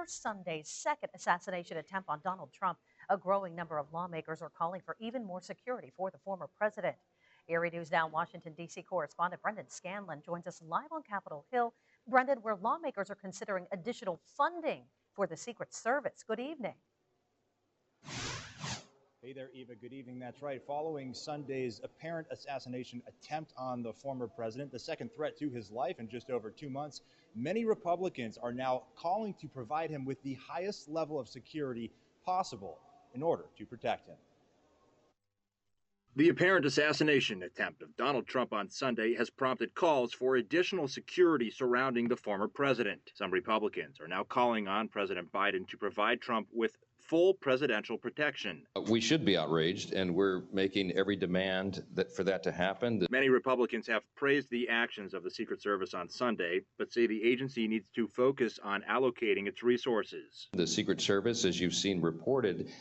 Sunday's second assassination attempt on Donald Trump, a growing number of lawmakers are calling for even more security for the former president. Erie News Now Washington, D.C. correspondent Brendan Scanlon joins us live on Capitol Hill. Brendan, where lawmakers are considering additional funding for the Secret Service. Good evening. Hey there, Eva. Good evening. That's right. Following Sunday's apparent assassination attempt on the former president, the second threat to his life in just over 2 months, many Republicans are now calling to provide him with the highest level of security possible in order to protect him. The apparent assassination attempt of Donald Trump on Sunday has prompted calls for additional security surrounding the former president. Some Republicans are now calling on President Biden to provide Trump with full presidential protection. We should be outraged, and we're making every demand for that to happen. Many Republicans have praised the actions of the Secret Service on Sunday, but say the agency needs to focus on allocating its resources. The Secret Service, as you've seen reported,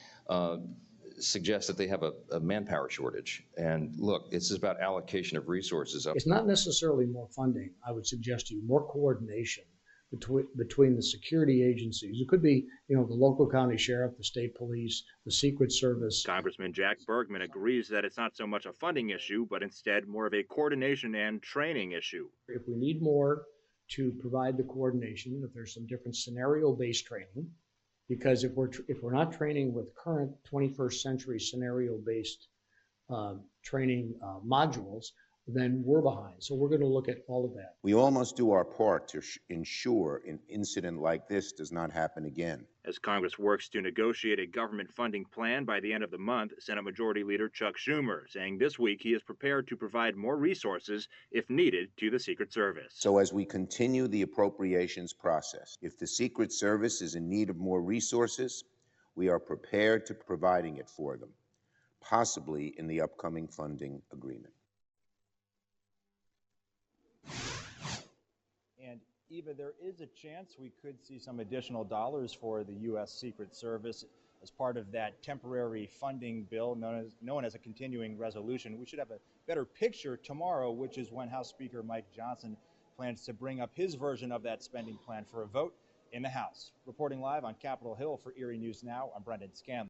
suggests that they have a manpower shortage. And look, this is about allocation of resources. It's not necessarily more funding. I would suggest to you more coordination between the security agencies. It could be, the local county sheriff, the state police, the Secret Service. Congressman Jack Bergman agrees that it's not so much a funding issue, but instead more of a coordination and training issue. If we need more to provide the coordination, if there's some different scenario-based training, because if we're not training with current 21st century scenario-based training modules, then we're behind. So we're going to look at all of that. We all must do our part to ensure an incident like this does not happen again. As Congress works to negotiate a government funding plan by the end of the month, Senate Majority Leader Chuck Schumer saying this week he is prepared to provide more resources if needed to the Secret Service. So as we continue the appropriations process, if the Secret Service is in need of more resources, we are prepared to providing it for them, possibly in the upcoming funding agreement. And Eva, there is a chance we could see some additional dollars for the U.S. Secret Service as part of that temporary funding bill known as a continuing resolution. We should have a better picture tomorrow, which is when House Speaker Mike Johnson plans to bring up his version of that spending plan for a vote in the House. Reporting live on Capitol Hill for Erie News Now, I'm Brendan Scanlon.